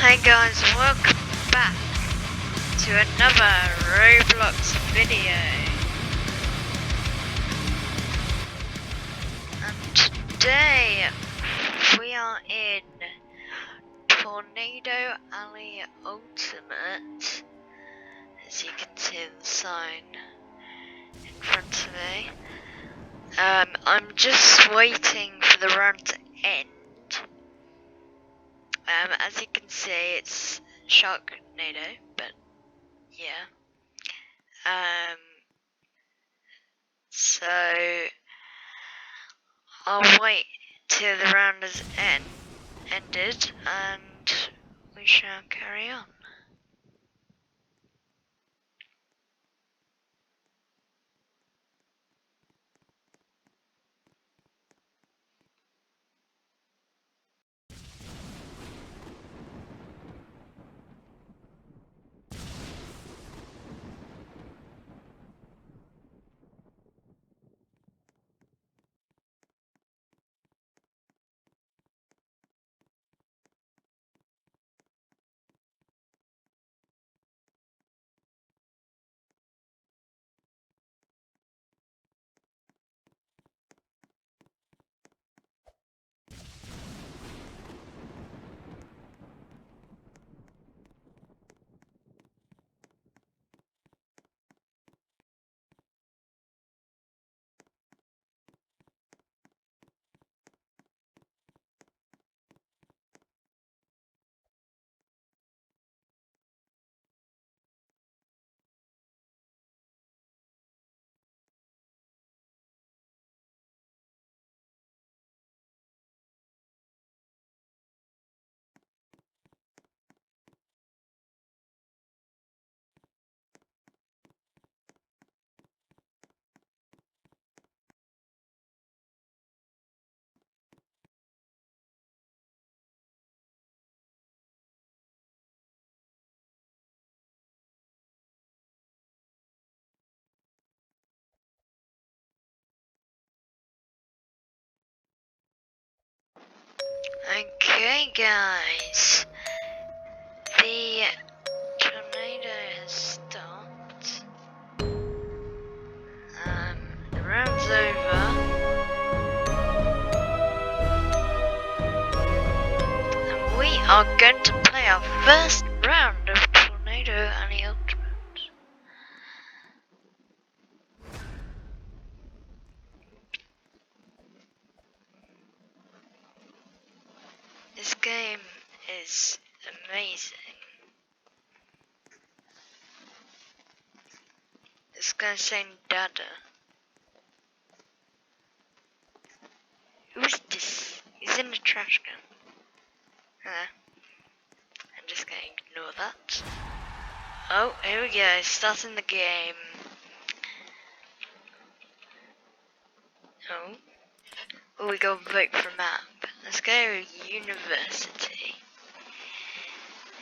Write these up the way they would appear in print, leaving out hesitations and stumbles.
Hey guys, welcome back to another Roblox video. And today we are in Tornado Alley Ultimate. As you can see the sign in front of me. I'm just waiting for the run to end. As you can see, it's Sharknado, but yeah. So I'll wait till the round has ended and we shall carry on. Okay guys, the tornado has stopped. The round's over. And we are going to play our first round of Tornado Alley Ultimate. This game is amazing. This guy's saying Dada. Who's this? He's in the trash can. I'm just gonna ignore that. Oh, here we go, starting the game. Oh, we go vote for map. Let's go university.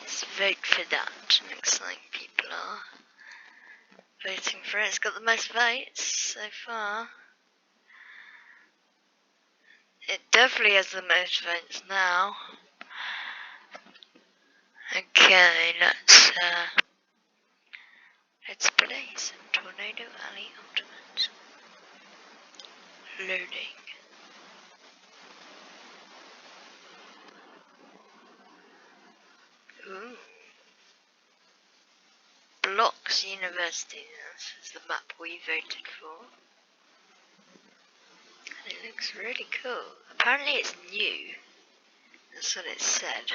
Let's vote for that. Looks like people are voting for it. It's got the most votes so far. It definitely has the most votes now. Okay, let's play some Tornado Alley Ultimate. Loading. Ooh. Blocks University, this is the map we voted for. And it looks really cool. Apparently it's new. That's what it said.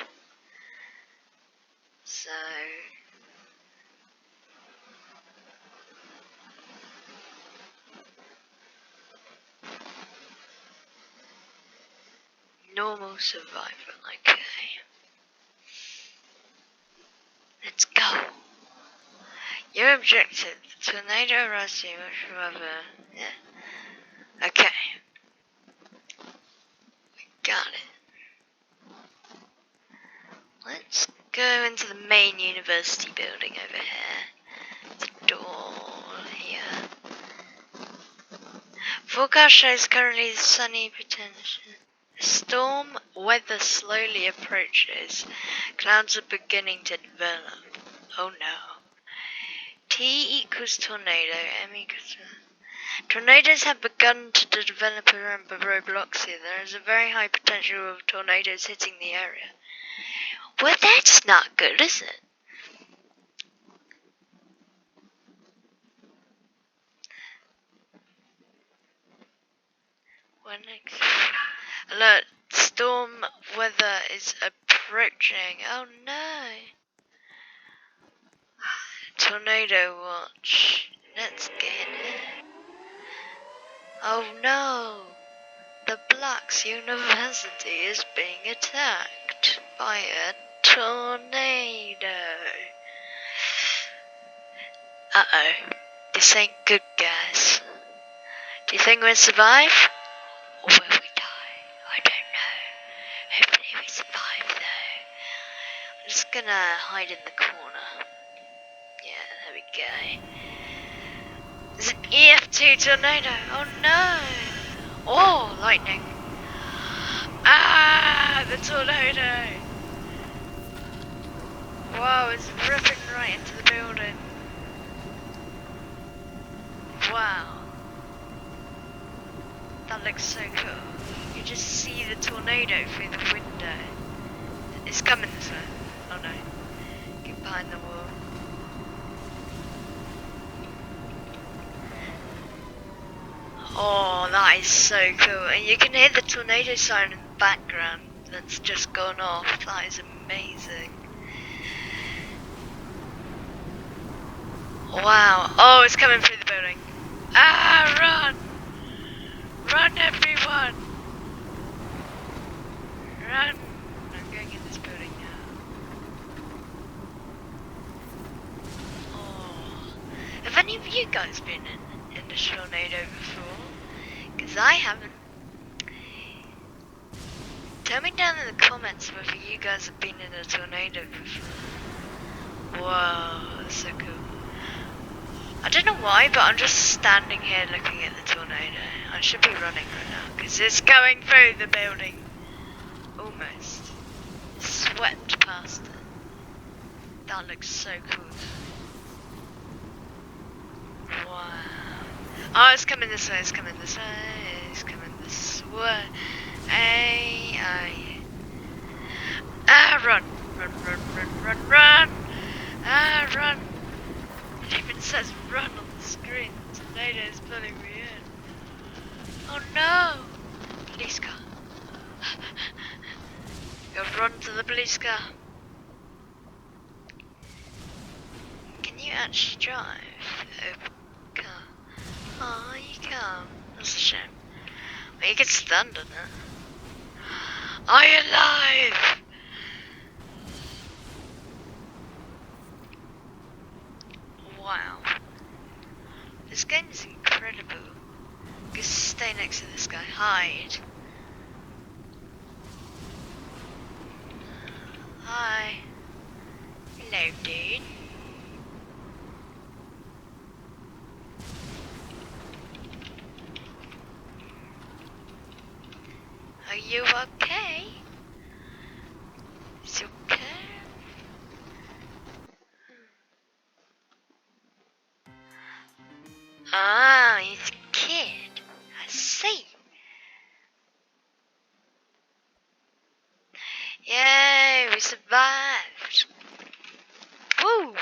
So normal survival, okay. Let's go. Your objective, tornado rusty, which rather, yeah. Okay. We got it. Let's go into the main university building over here. The door here. Forecast shows currently sunny potential. Storm weather slowly approaches. Clouds are beginning to develop. Oh no. T equals tornado, M equals... Tornadoes have begun to develop around Roblox here. There is a very high potential of tornadoes hitting the area. Well, that's not good, is it? What next? Alert, storm weather is approaching. Oh no. Tornado watch. Let's get it. Oh no. The Blacks University is being attacked by a tornado. Uh-oh. This ain't good, guys. Do you think we'll survive? Or will we die? I don't know. Hopefully we survive, though. I'm just gonna hide in the corner. Yeah, there we go. There's an EF2 tornado. Oh no! Oh, lightning. Ah, the tornado. Wow, it's ripping right into the building. Wow. That looks so cool. You just see the tornado through the window. It's coming this way. Oh no. Get behind the wall. Oh, that is so cool. And you can hear the tornado siren in the background that's just gone off. That is amazing. Wow. Oh, it's coming through the building. Ah, run! Run, everyone! Run! I'm going in this building now. Oh. Have any of you guys been in a tornado before? Because I haven't. Tell me down in the comments whether you guys have been in a tornado before. Wow, that's so cool. I don't know why, but I'm just standing here looking at the tornado. I should be running right now, because it's going through the building. Almost. Swept past it. That looks so cool. Wow. Oh, it's coming this way, it's coming this way, it's coming this way. Hey, ah, run. Run, run, run, run, run. Ah, run. It even says run on the screen. The tornado is pulling me in. Oh no! Police car. Go run to the police car. Can you actually drive? Oh, car. Oh, you can't. That's a shame. Well, you get stunned on it. Are you alive? Wow. This game is incredible. Just stay next to this guy. Hide. Hi. Hello, dude. Are you okay? Is it okay? Ah, he's a kid. I see. Yay, we survived. Woo!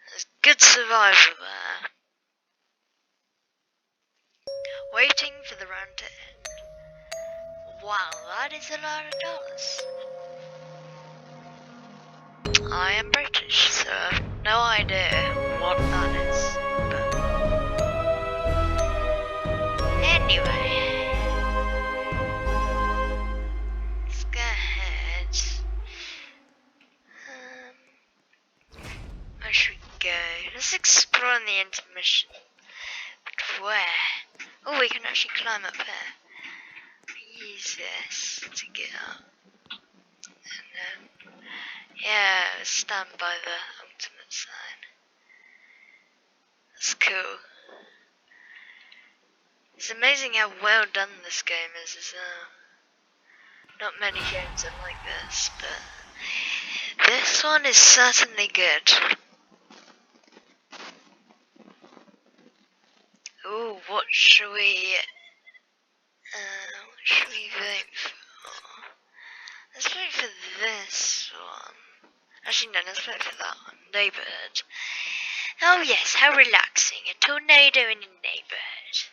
There's good survival there. Waiting for the round to end. Wow, that is a lot of dollars. I am British, so I have no idea what that is. But anyway, let's go ahead. Where should we go? Let's explore in the intermission. But where? Oh, we can actually climb up there. Use this to get up. And then, yeah, stand by the ultimate sign. That's cool. It's amazing how well done this game is as well. Not many games are like this, but this one is certainly good. Ooh, what should we vote for? Let's vote for this one. Actually, no, let's vote for that one. Neighborhood. Oh yes, how relaxing. A tornado in a neighborhood.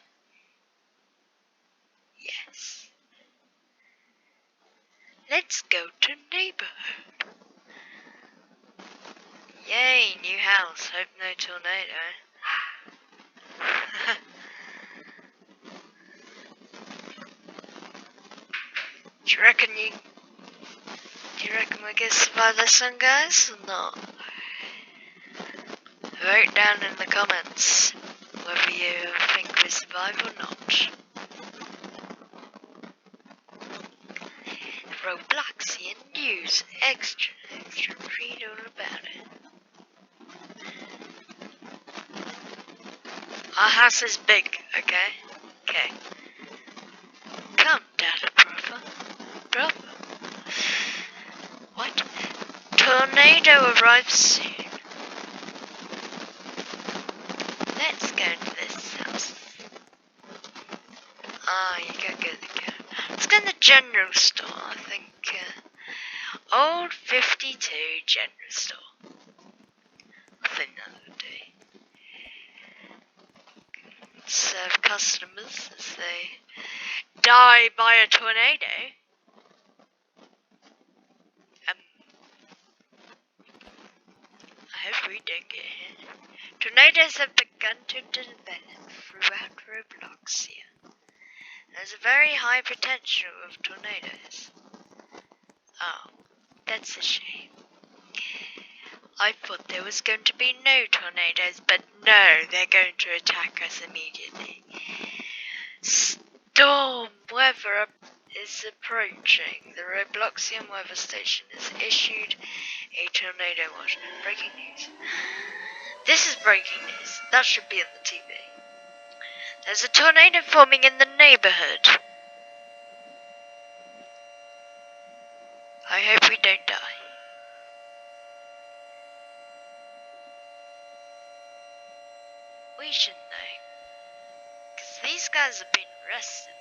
Yes. Let's go to neighborhood. Yay, new house. Hope no tornado. Do you reckon we're gonna survive this one, guys, or not? Vote down in the comments whether you think we survive or not. Robloxian news, extra, read all about it. Our house is big, okay? Okay. Come, Dada brother. What? Tornado arrives soon. Let's go into this house. You gotta go to the cat. Let's go in the general store, I think. Old 52 general store. I think that would do. Serve customers as they die by a tornado. I hope we don't get hit. Tornadoes have begun to develop throughout Robloxia. There's a very high potential of tornadoes. Oh, that's a shame. I thought there was going to be no tornadoes, but no, they're going to attack us immediately. Storm weather is approaching. The Robloxian weather station has issued a tornado watch. Breaking news. This is breaking news. That should be on the TV. There's a tornado forming in the neighborhood. I hope we don't die. We should know. Because these guys have been arrested.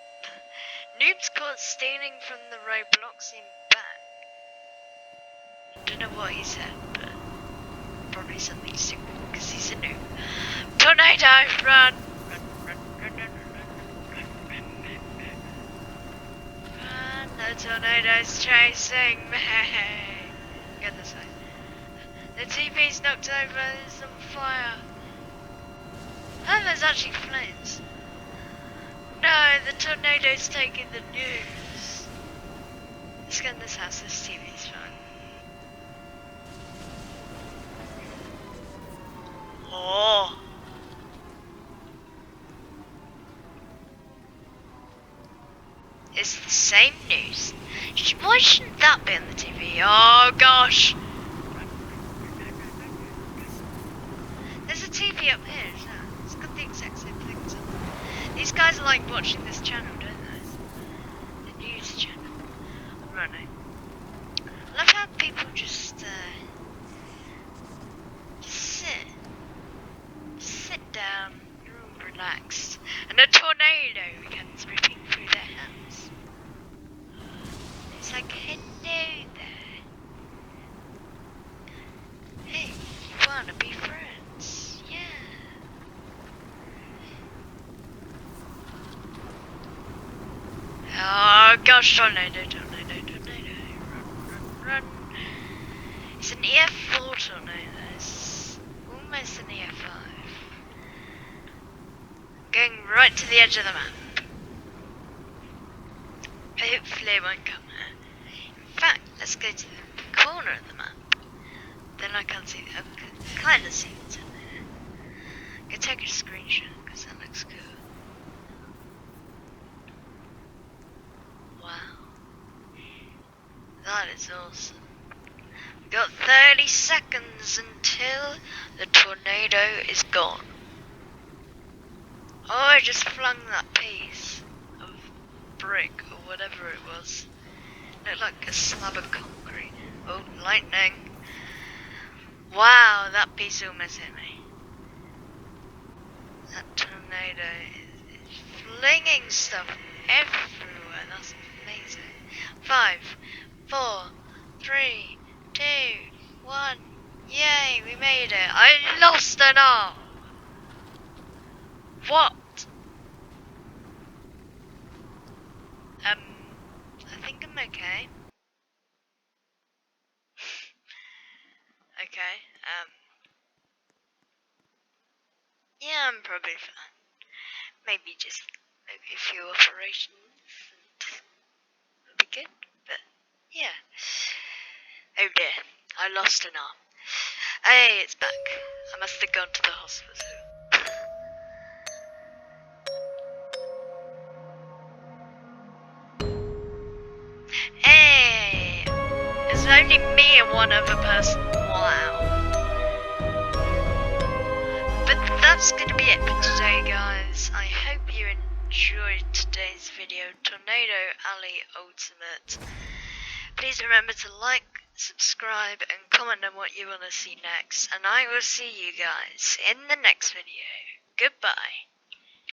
Noob's caught stealing from the Robloxian bank. I don't know what he said, but probably something stupid because he's a noob. Tornado, run! Run, the tornado's chasing me! Get this way. The TV's knocked over, it's on fire. Oh, there's actually flames. No, the tornado's taking the news. Let's get in this house, this TV's fine. Oh. It's the same news. Why shouldn't that be on the TV? Oh gosh. There's a TV up here, isn't there? It's got the exact same things on. These guys are like watching this channel, don't they? The news channel. I'm running. I love how people just sit down, you're all relaxed, and a tornado begins ripping through their hands. It's like, hello there. Hey, you wanna be friends? Yeah. Oh gosh, tornado. Run. It's an EF4 tornado. It's almost an EF5. Going right to the edge of the map. Hopefully it won't come here. In fact, let's go to the corner of the map. Then I can't see, I can kind of see what's in there. I can take a screenshot because that looks cool. Wow. That is awesome. We've got 30 seconds until the tornado is gone. Oh, I just flung that piece of brick or whatever it was. Looked like a slab of concrete. Oh, lightning. Wow, that piece almost hit me. That tornado is flinging stuff everywhere. That's amazing. 5, 4, 3, 2, 1. Yay, we made it. I lost an arm. What? I think I'm okay. Okay, yeah, I'm probably fine. Maybe just maybe a few operations and it'll be good. But yeah. Oh dear, I lost an arm. Hey, it's back. I must have gone to the hospital. Hey, it's only me and one other person. Wow. But that's gonna be it for today, guys. I hope you enjoyed today's video, Tornado Alley Ultimate. Please remember to like, subscribe, and comment on what you want to see next. And I will see you guys in the next video. Goodbye.